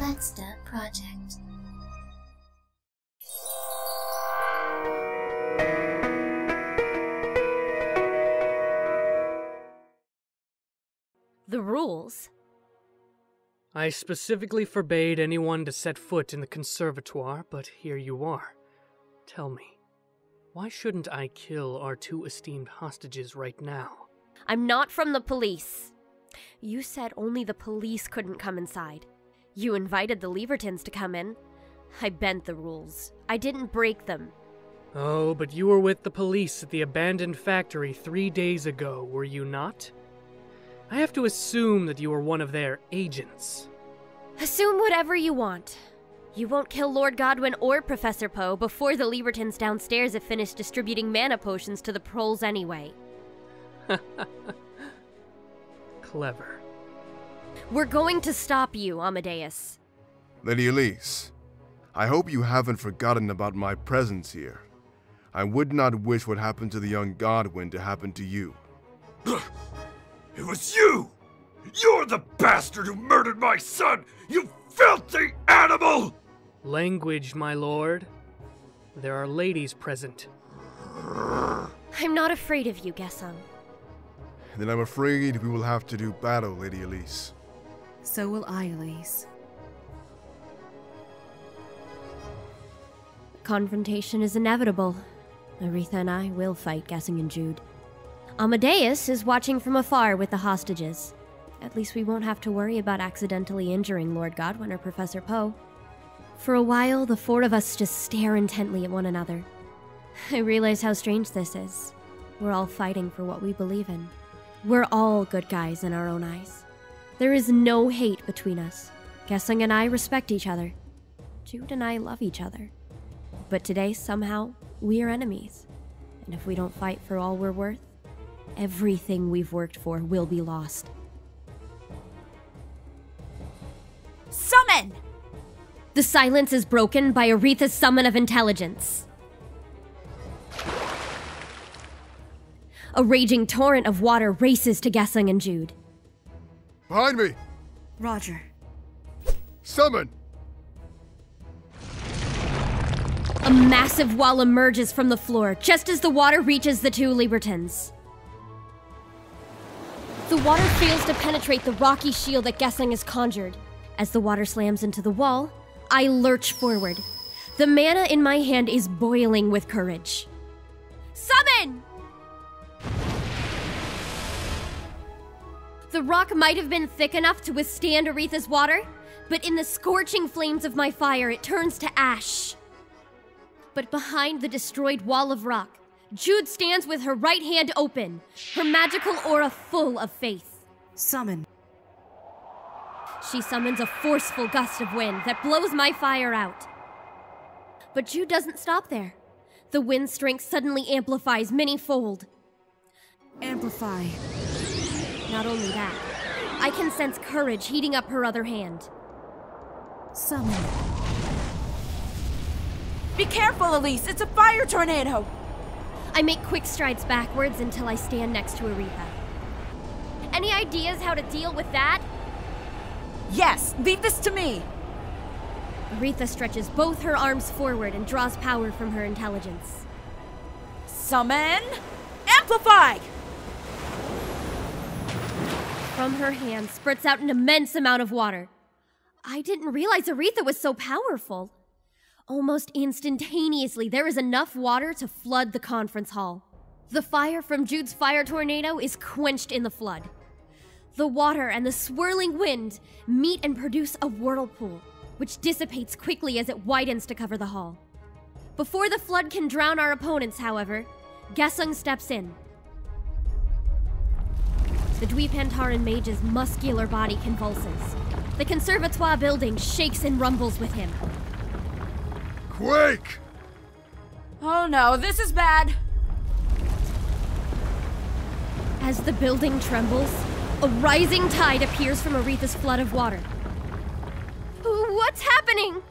That's the project. The rules? I specifically forbade anyone to set foot in the conservatoire, but here you are. Tell me, why shouldn't I kill our two esteemed hostages right now? I'm not from the police. You said only the police couldn't come inside. You invited the Levertons to come in. I bent the rules. I didn't break them. Oh, but you were with the police at the abandoned factory 3 days ago, were you not? I have to assume that you were one of their agents. Assume whatever you want. You won't kill Lord Godwin or Professor Poe before the Levertons downstairs have finished distributing mana potions to the proles anyway. Clever. We're going to stop you, Amadeus. Lady Elise, I hope you haven't forgotten about my presence here. I would not wish what happened to the young Godwin to happen to you. It was you! You're the bastard who murdered my son! You filthy animal! Language, my lord. There are ladies present. I'm not afraid of you, Gesang. Then I'm afraid we will have to do battle, Lady Elise. So will I, Elise. Confrontation is inevitable. Aretha and I will fight Gesang and Jude. Amadeus is watching from afar with the hostages. At least we won't have to worry about accidentally injuring Lord Godwin or Professor Poe. For a while, the four of us just stare intently at one another. I realize how strange this is. We're all fighting for what we believe in. We're all good guys in our own eyes. There is no hate between us. Gesang and I respect each other. Jude and I love each other. But today, somehow, we are enemies. And if we don't fight for all we're worth, everything we've worked for will be lost. Summon! The silence is broken by Aretha's summon of intelligence. A raging torrent of water races to Gesang and Jude. Behind me! Roger. Summon! A massive wall emerges from the floor just as the water reaches the two Levertons. The water fails to penetrate the rocky shield that Gesang has conjured. As the water slams into the wall, I lurch forward. The mana in my hand is boiling with courage. Summon! The rock might have been thick enough to withstand Aretha's water, but in the scorching flames of my fire, it turns to ash. But behind the destroyed wall of rock, Jude stands with her right hand open, her magical aura full of faith. Summon. She summons a forceful gust of wind that blows my fire out. But Jude doesn't stop there. The wind's strength suddenly amplifies many-fold. Amplify. Not only that, I can sense courage heating up her other hand. Summon. Be careful, Elise! It's a fire tornado! I make quick strides backwards until I stand next to Aretha. Any ideas how to deal with that? Yes! Leave this to me! Aretha stretches both her arms forward and draws power from her intelligence. Summon! Amplify! From her hand spurts out an immense amount of water. I didn't realize Aretha was so powerful. Almost instantaneously, there is enough water to flood the conference hall. The fire from Jude's fire tornado is quenched in the flood. The water and the swirling wind meet and produce a whirlpool, which dissipates quickly as it widens to cover the hall. Before the flood can drown our opponents, however, Gesang steps in. The Dweepantaran mage's muscular body convulses. The conservatoire building shakes and rumbles with him. Quake! Oh no, this is bad! As the building trembles, a rising tide appears from Aretha's flood of water. What's happening?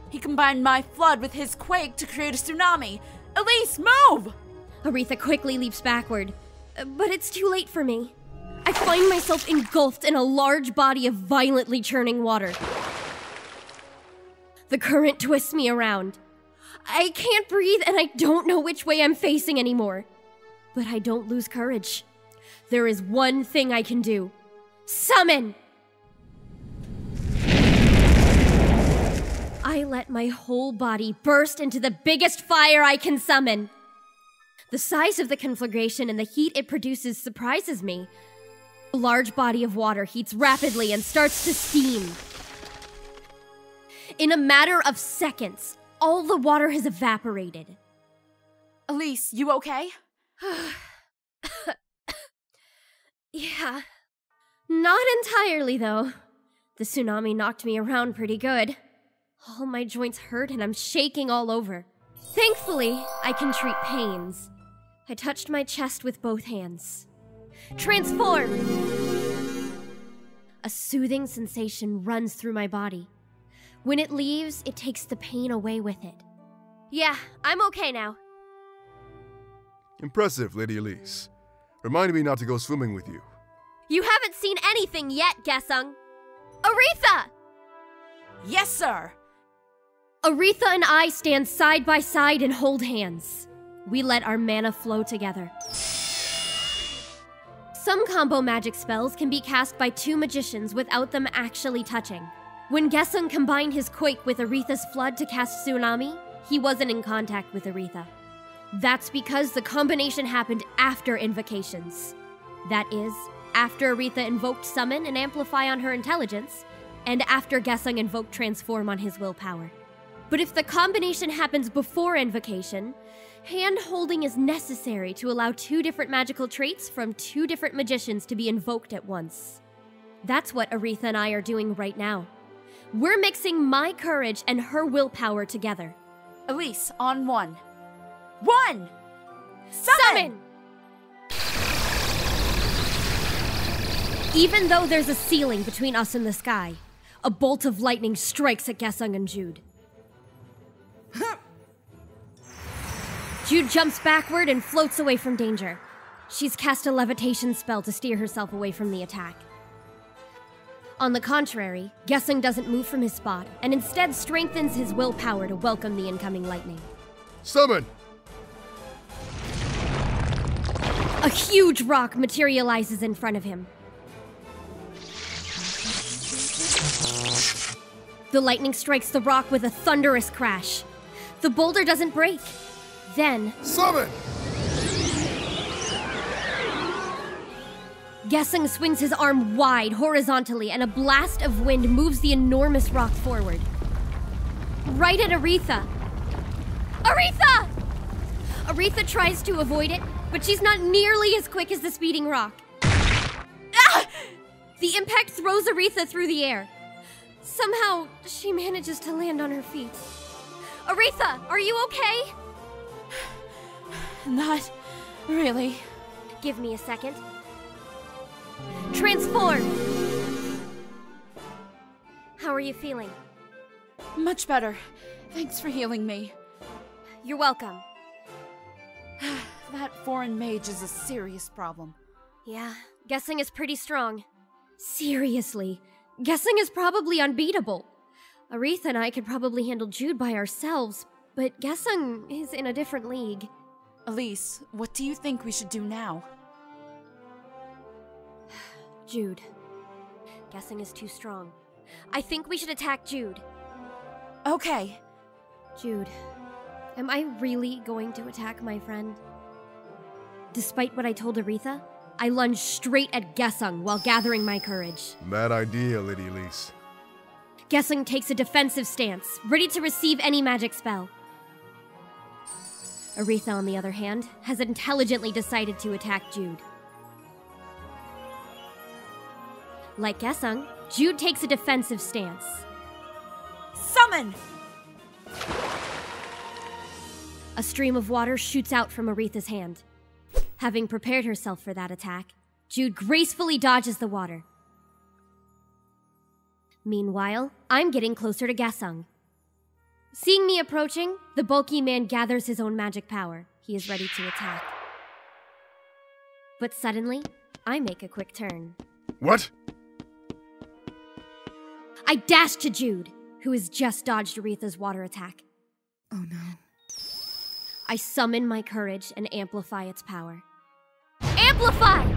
He combined my flood with his quake to create a tsunami. Elise, move! Aretha quickly leaps backward, but it's too late for me. I find myself engulfed in a large body of violently churning water. The current twists me around. I can't breathe and I don't know which way I'm facing anymore. But I don't lose courage. There is one thing I can do. Summon! I let my whole body burst into the biggest fire I can summon. The size of the conflagration and the heat it produces surprises me. A large body of water heats rapidly and starts to steam. In a matter of seconds, all the water has evaporated. Elise, you okay? Yeah. Not entirely, though. The tsunami knocked me around pretty good. All my joints hurt and I'm shaking all over. Thankfully, I can treat pains. I touched my chest with both hands. Transform! A soothing sensation runs through my body. When it leaves, it takes the pain away with it. Yeah, I'm okay now. Impressive, Lady Elise. Remind me not to go swimming with you. You haven't seen anything yet, Gesang. Aretha! Yes, sir! Aretha and I stand side by side and hold hands. We let our mana flow together. Some combo magic spells can be cast by two magicians without them actually touching. When Gesang combined his Quake with Aretha's Flood to cast Tsunami, he wasn't in contact with Aretha. That's because the combination happened after invocations. That is, after Aretha invoked Summon and Amplify on her intelligence, and after Gesang invoked Transform on his willpower. But if the combination happens before invocation, hand-holding is necessary to allow two different magical traits from two different magicians to be invoked at once. That's what Aretha and I are doing right now. We're mixing my courage and her willpower together. Elise, on one. One! Summon! Even though there's a ceiling between us and the sky, a bolt of lightning strikes at Gesang and Jude. Jude jumps backward and floats away from danger. She's cast a levitation spell to steer herself away from the attack. On the contrary, Gesang doesn't move from his spot and instead strengthens his willpower to welcome the incoming lightning. Summon! A huge rock materializes in front of him. The lightning strikes the rock with a thunderous crash. The boulder doesn't break. Then... Summon! Gesang swings his arm wide, horizontally, and a blast of wind moves the enormous rock forward. Right at Aretha. Aretha! Aretha tries to avoid it, but she's not nearly as quick as the speeding rock. Ah! The impact throws Aretha through the air. Somehow, she manages to land on her feet. Aretha, are you okay? Not really. Give me a second. Transform! How are you feeling? Much better. Thanks for healing me. You're welcome. That foreign mage is a serious problem. Yeah, Gesang is pretty strong. Seriously, Gesang is probably unbeatable. Aretha and I could probably handle Jude by ourselves, but Gesang is in a different league. Elise, what do you think we should do now? Jude. Gesang is too strong. I think we should attack Jude. Okay. Jude, am I really going to attack my friend? Despite what I told Aretha, I lunged straight at Gesang while gathering my courage. Bad idea, Lady Elise. Gesang takes a defensive stance, ready to receive any magic spell. Aretha, on the other hand, has intelligently decided to attack Jude. Like Gesang, Jude takes a defensive stance. Summon! A stream of water shoots out from Aretha's hand. Having prepared herself for that attack, Jude gracefully dodges the water. Meanwhile, I'm getting closer to Gesang. Seeing me approaching, the bulky man gathers his own magic power. He is ready to attack. But suddenly, I make a quick turn. What? I dash to Jude, who has just dodged Aretha's water attack. Oh no. I summon my courage and amplify its power. Amplify!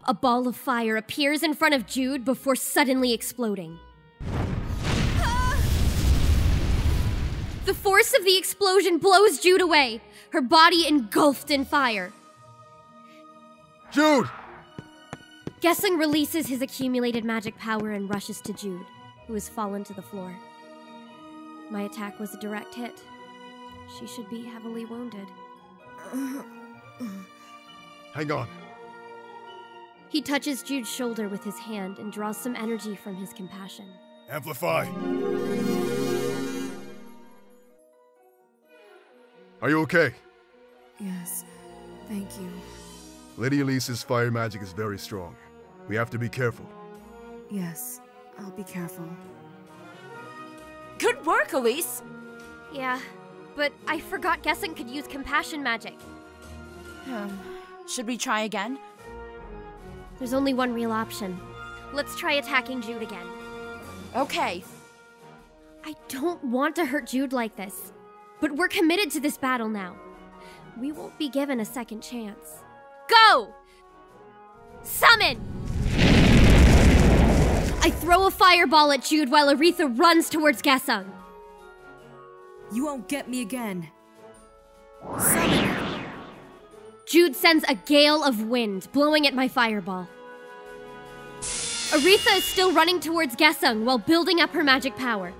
A ball of fire appears in front of Jude before suddenly exploding. The force of the explosion blows Jude away, her body engulfed in fire. Jude! Gesang releases his accumulated magic power and rushes to Jude, who has fallen to the floor. My attack was a direct hit. She should be heavily wounded. Hang on. He touches Jude's shoulder with his hand and draws some energy from his compassion. Amplify. Are you okay? Yes, thank you. Lady Elise's fire magic is very strong. We have to be careful. Yes, I'll be careful. Good work, Elise! Yeah, but I forgot Gesang could use compassion magic. Should we try again? There's only one real option. Let's try attacking Jude again. Okay. I don't want to hurt Jude like this, but we're committed to this battle now. We won't be given a second chance. Go! Summon! I throw a fireball at Jude while Aretha runs towards Gesang. You won't get me again. Summon! Jude sends a gale of wind, blowing at my fireball. Aretha is still running towards Gesang while building up her magic power.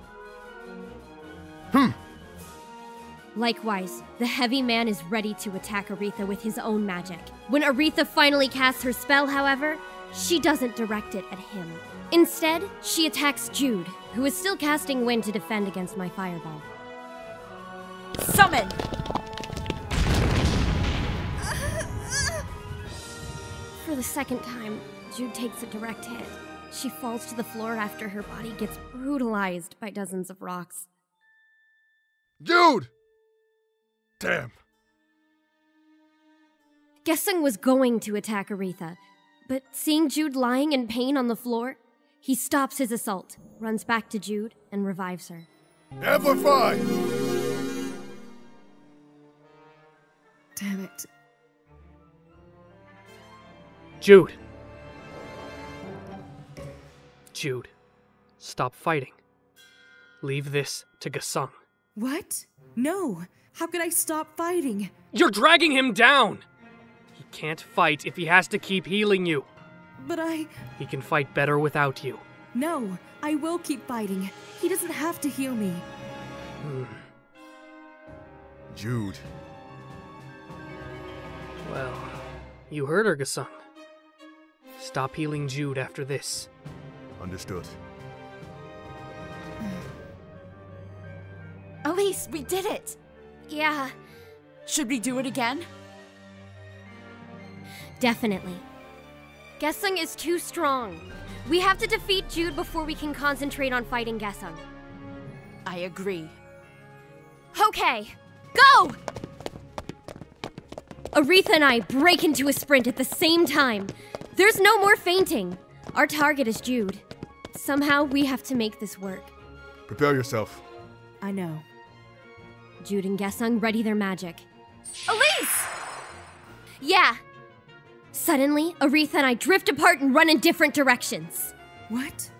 Likewise, the heavy man is ready to attack Aretha with his own magic. When Aretha finally casts her spell, however, she doesn't direct it at him. Instead, she attacks Jude, who is still casting wind to defend against my fireball. Summon! For the second time, Jude takes a direct hit. She falls to the floor after her body gets brutalized by dozens of rocks. Jude! Damn. Gesang was going to attack Aretha, but seeing Jude lying in pain on the floor, he stops his assault, runs back to Jude, and revives her. Amplify! Damn it. Jude. Jude, stop fighting. Leave this to Gesang. What? No. How could I stop fighting? You're dragging him down! He can't fight if he has to keep healing you. But He can fight better without you. No, I will keep fighting. He doesn't have to heal me. Jude. Well, you heard her, Gesang. Stop healing Jude after this. Understood. Elise, we did it! Yeah, Should we do it again? definitely. Gesang is too strong. We have to defeat Jude before we can concentrate on fighting Gesang. I agree. Okay, go! Aretha and I break into a sprint at the same time. There's no more fainting. Our target is Jude. Somehow we have to make this work. Prepare yourself. I know. Jude and Gesang ready their magic. Elise! Yeah. Suddenly, Aretha and I drift apart and run in different directions. What?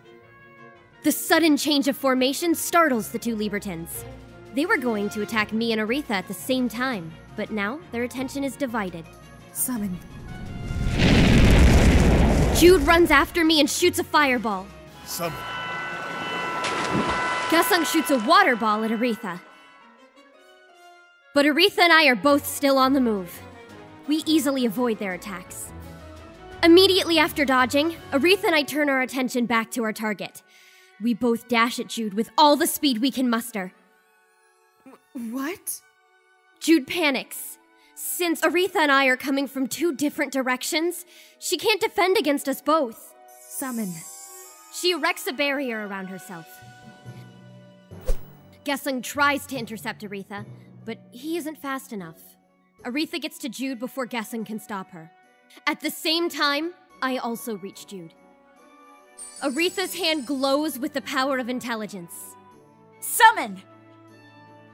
The sudden change of formation startles the two Libertins. They were going to attack me and Aretha at the same time, but now their attention is divided. Summon. Jude runs after me and shoots a fireball. Summon. Gesang shoots a water ball at Aretha. But Aretha and I are both still on the move. We easily avoid their attacks. Immediately after dodging, Aretha and I turn our attention back to our target. We both dash at Jude with all the speed we can muster. What? Jude panics. Since Aretha and I are coming from two different directions, she can't defend against us both. Summon. She erects a barrier around herself. Gesang tries to intercept Aretha, but he isn't fast enough. Aretha gets to Jude before Gesang can stop her. At the same time, I also reach Jude. Aretha's hand glows with the power of intelligence. Summon!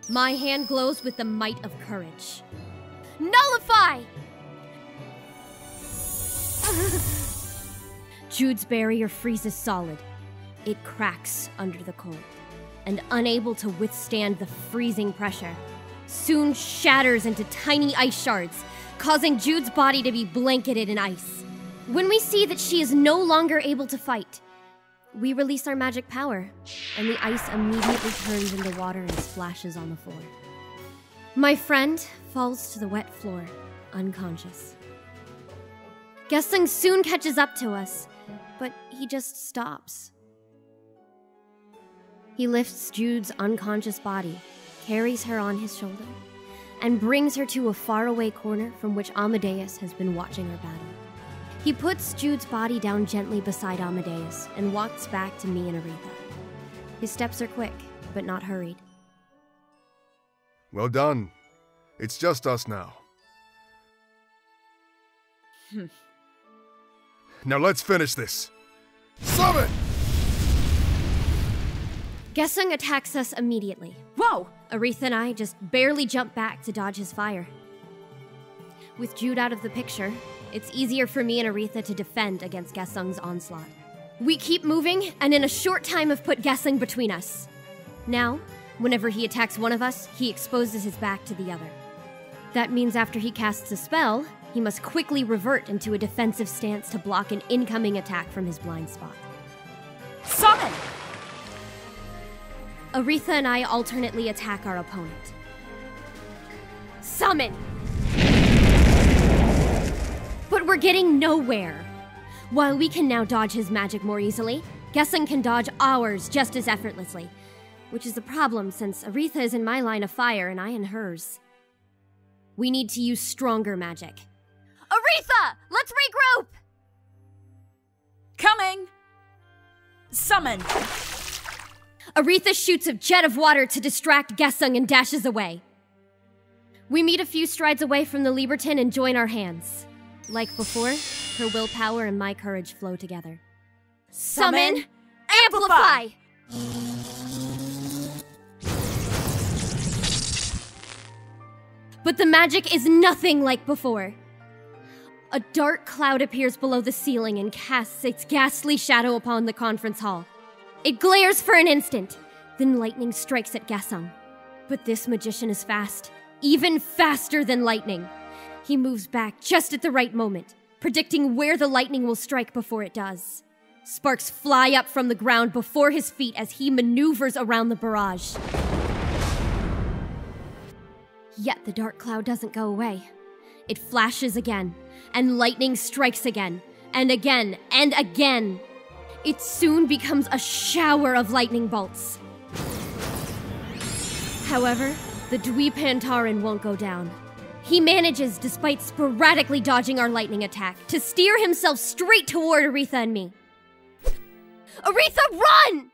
My hand glows with the might of courage. Nullify! Jude's barrier freezes solid. It cracks under the cold, and unable to withstand the freezing pressure, soon shatters into tiny ice shards, causing Jude's body to be blanketed in ice. When we see that she is no longer able to fight, we release our magic power, and the ice immediately turns into water and splashes on the floor. My friend falls to the wet floor, unconscious. Gesang soon catches up to us, but he just stops. He lifts Jude's unconscious body, carries her on his shoulder, and brings her to a faraway corner from which Amadeus has been watching her battle. He puts Jude's body down gently beside Amadeus and walks back to me and Aretha. His steps are quick, but not hurried. Well done. It's just us now. Now let's finish this. Summon! Gesang attacks us immediately. Whoa! Aretha and I just barely jump back to dodge his fire. With Jude out of the picture, it's easier for me and Aretha to defend against Gesang's onslaught. We keep moving, and in a short time have put Gesang between us. Now, whenever he attacks one of us, he exposes his back to the other. That means after he casts a spell, he must quickly revert into a defensive stance to block an incoming attack from his blind spot. Summon! Aretha and I alternately attack our opponent. Summon! But we're getting nowhere. While we can now dodge his magic more easily, Gesang can dodge ours just as effortlessly, which is a problem since Aretha is in my line of fire and I in hers. We need to use stronger magic. Aretha! Let's regroup! Coming! Summon! Aretha shoots a jet of water to distract Gesang and dashes away. We meet a few strides away from the Libertin and join our hands. Like before, her willpower and my courage flow together. Summon! Amplify! But the magic is nothing like before. A dark cloud appears below the ceiling and casts its ghastly shadow upon the conference hall. It glares for an instant, then lightning strikes at Gesang. But this magician is fast, even faster than lightning. He moves back just at the right moment, predicting where the lightning will strike before it does. Sparks fly up from the ground before his feet as he maneuvers around the barrage. Yet the dark cloud doesn't go away. It flashes again, and lightning strikes again, and again, and again. It soon becomes a shower of lightning bolts. However, the Dweepantaran won't go down. He manages, despite sporadically dodging our lightning attack, to steer himself straight toward Aretha and me. Aretha, run!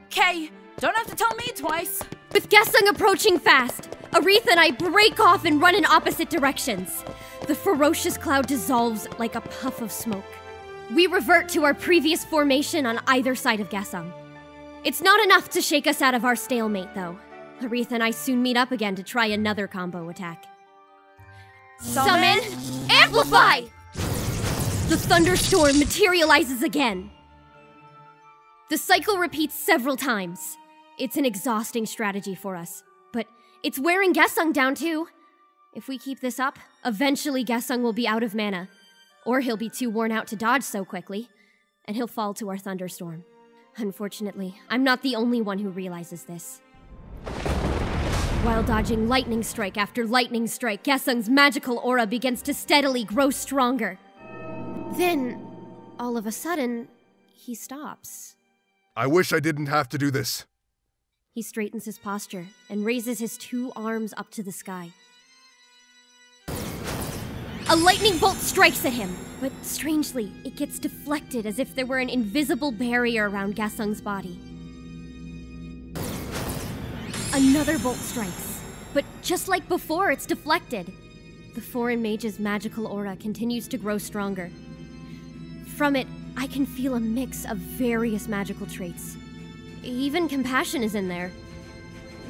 Okay, don't have to tell me twice. With Gesang approaching fast, Aretha and I break off and run in opposite directions. The ferocious cloud dissolves like a puff of smoke. We revert to our previous formation on either side of Gesang. It's not enough to shake us out of our stalemate, though. Aretha and I soon meet up again to try another combo attack. Summon! Amplify! The thunderstorm materializes again. The cycle repeats several times. It's an exhausting strategy for us, but it's wearing Gesang down too. If we keep this up, eventually Gesang will be out of mana, or he'll be too worn out to dodge so quickly, and he'll fall to our thunderstorm. Unfortunately, I'm not the only one who realizes this. While dodging lightning strike after lightning strike, Gesang's magical aura begins to steadily grow stronger. Then, all of a sudden, he stops. I wish I didn't have to do this. He straightens his posture and raises his two arms up to the sky. A lightning bolt strikes at him, but strangely, it gets deflected as if there were an invisible barrier around Gesang's body. Another bolt strikes, but just like before, it's deflected. The foreign mage's magical aura continues to grow stronger. From it, I can feel a mix of various magical traits. Even compassion is in there.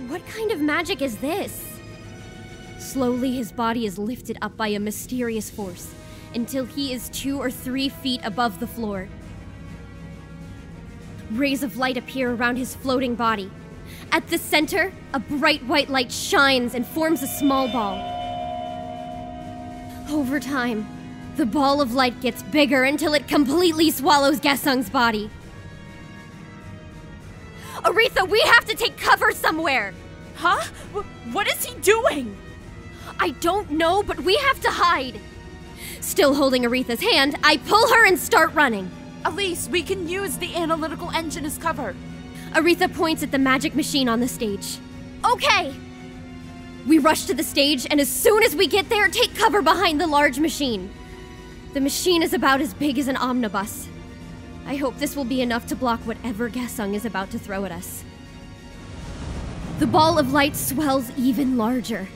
What kind of magic is this? Slowly, his body is lifted up by a mysterious force until he is 2 or 3 feet above the floor. Rays of light appear around his floating body. At the center, a bright white light shines and forms a small ball. Over time, the ball of light gets bigger until it completely swallows Gesang's body. Aretha, we have to take cover somewhere! Huh? What is he doing? I don't know, but we have to hide. Still holding Aretha's hand, I pull her and start running. Elise, we can use the analytical engine as cover. Aretha points at the magic machine on the stage. Okay! We rush to the stage, and as soon as we get there, take cover behind the large machine. The machine is about as big as an omnibus. I hope this will be enough to block whatever Gesang is about to throw at us. The ball of light swells even larger.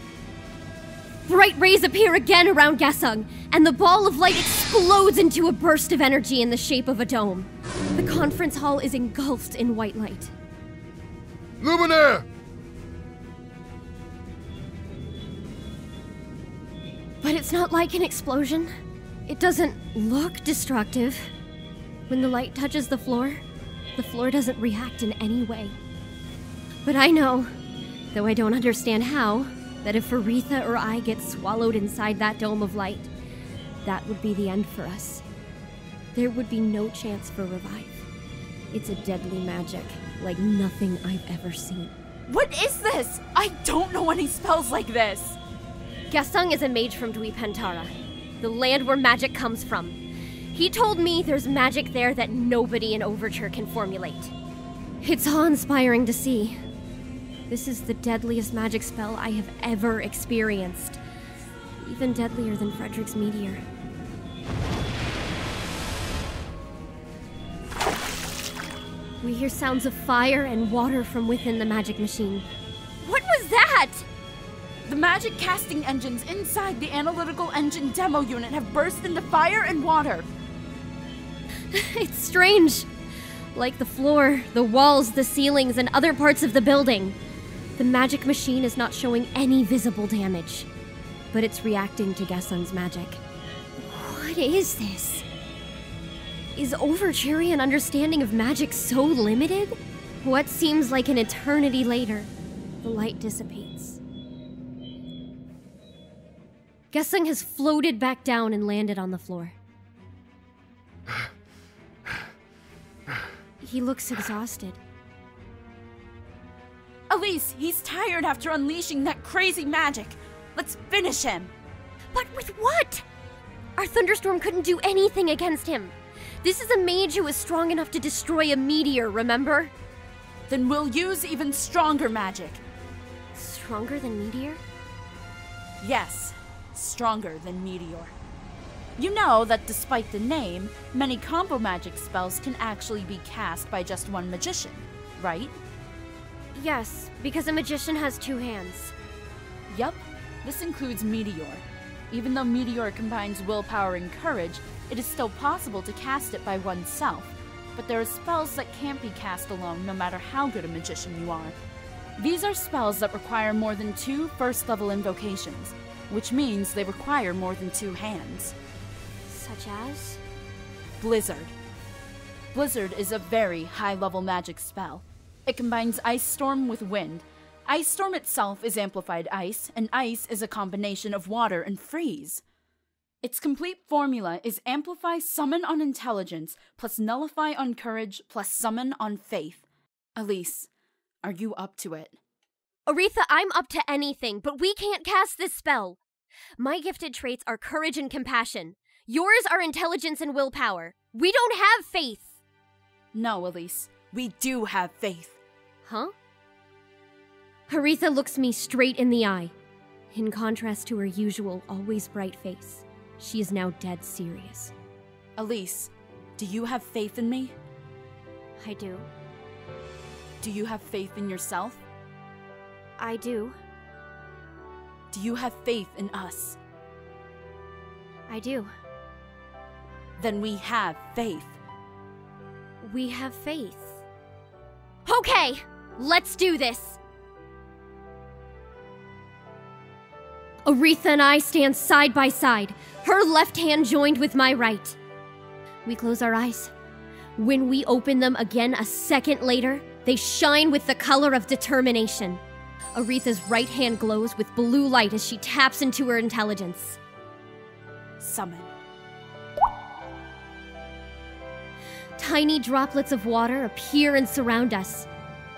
Bright rays appear again around Gesang, and the ball of light explodes into a burst of energy in the shape of a dome. The conference hall is engulfed in white light. Luminaire! But it's not like an explosion. It doesn't look destructive. When the light touches the floor doesn't react in any way. But I know, though I don't understand how, that if Aretha or I get swallowed inside that dome of light, that would be the end for us. There would be no chance for revive. It's a deadly magic, like nothing I've ever seen. What is this? I don't know any spells like this. Gesang is a mage from Dweepantara, the land where magic comes from. He told me there's magic there that nobody in Overture can formulate. It's awe-inspiring to see. This is the deadliest magic spell I have ever experienced. Even deadlier than Frederick's meteor. We hear sounds of fire and water from within the magic machine. What was that? The magic casting engines inside the analytical engine demo unit have burst into fire and water. It's strange. Like the floor, the walls, the ceilings, and other parts of the building. The magic machine is not showing any visible damage, but it's reacting to Gesang's magic. What is this? Is Overturian understanding of magic so limited? What seems like an eternity later, the light dissipates. Gesang has floated back down and landed on the floor. He looks exhausted. Elise, he's tired after unleashing that crazy magic. Let's finish him. But with what? Our thunderstorm couldn't do anything against him. This is a mage who is strong enough to destroy a meteor, remember? Then we'll use even stronger magic. Stronger than meteor? Yes, stronger than meteor. You know that despite the name, many combo magic spells can actually be cast by just one magician, right? Yes, because a magician has 2 hands. Yup, this includes Meteor. Even though Meteor combines willpower and courage, it is still possible to cast it by oneself, but there are spells that can't be cast alone no matter how good a magician you are. These are spells that require more than 2 first-level invocations, which means they require more than 2 hands. Such as? Blizzard. Blizzard is a very high-level magic spell. It combines Ice Storm with Wind. Ice Storm itself is amplified ice, and ice is a combination of water and freeze. Its complete formula is Amplify Summon on Intelligence, plus Nullify on Courage, plus Summon on Faith. Elise, are you up to it? Aretha, I'm up to anything, but we can't cast this spell. My gifted traits are courage and compassion. Yours are intelligence and willpower. We don't have faith. No, Elise, we do have faith. Huh? Aretha looks me straight in the eye. In contrast to her usual, always bright face, she is now dead serious. Elise, do you have faith in me? I do. Do you have faith in yourself? I do. Do you have faith in us? I do. Then we have faith. We have faith. Okay, let's do this! Aretha and I stand side by side, her left hand joined with my right. We close our eyes. When we open them again a second later, they shine with the color of determination. Aretha's right hand glows with blue light as she taps into her intelligence. Summon. Tiny droplets of water appear and surround us.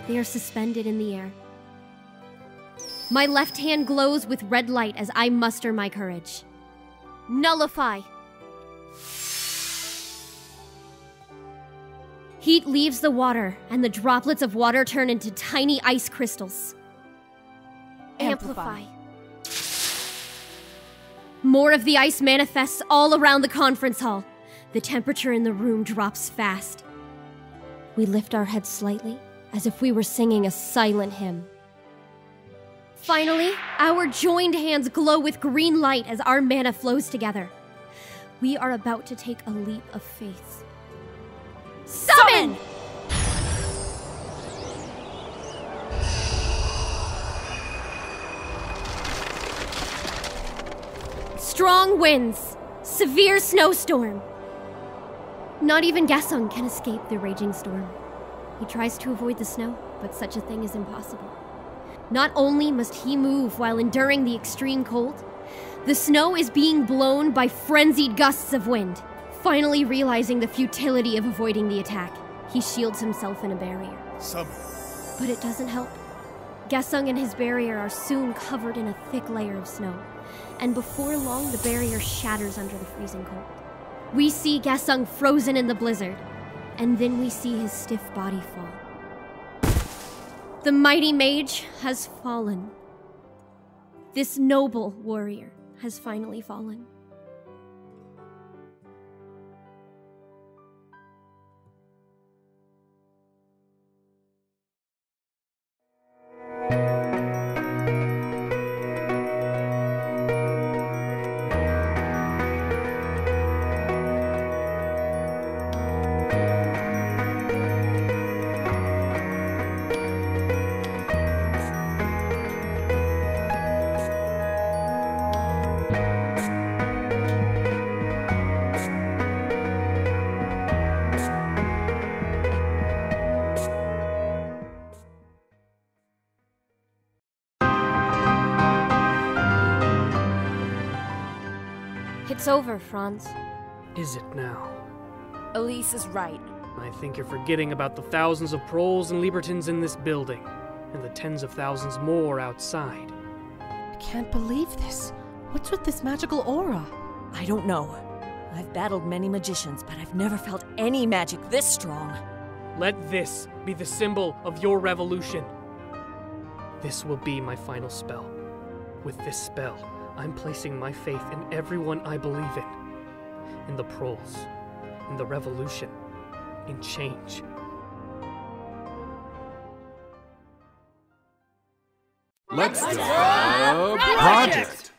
They are suspended in the air. My left hand glows with red light as I muster my courage. Nullify. Heat leaves the water, and the droplets of water turn into tiny ice crystals. Amplify. More of the ice manifests all around the conference hall. The temperature in the room drops fast. We lift our heads slightly, as if we were singing a silent hymn. Finally, our joined hands glow with green light as our mana flows together. We are about to take a leap of faith. Summon! Strong winds, severe snowstorm. Not even Gesang can escape the raging storm. He tries to avoid the snow, but such a thing is impossible. Not only must he move while enduring the extreme cold, the snow is being blown by frenzied gusts of wind. Finally realizing the futility of avoiding the attack, he shields himself in a barrier. Summon. But it doesn't help. Gesang and his barrier are soon covered in a thick layer of snow, and before long the barrier shatters under the freezing cold. We see Gesang frozen in the blizzard, and then we see his stiff body fall. The mighty mage has fallen. This noble warrior has finally fallen. It's over, Franz. Is it now? Elise is right. I think you're forgetting about the thousands of proles and libertins in this building, and the tens of thousands more outside. I can't believe this. What's with this magical aura? I don't know. I've battled many magicians, but I've never felt any magic this strong. Let this be the symbol of your revolution. This will be my final spell. With this spell, I'm placing my faith in everyone I believe in the proles, in the revolution, in change. Let's do a project!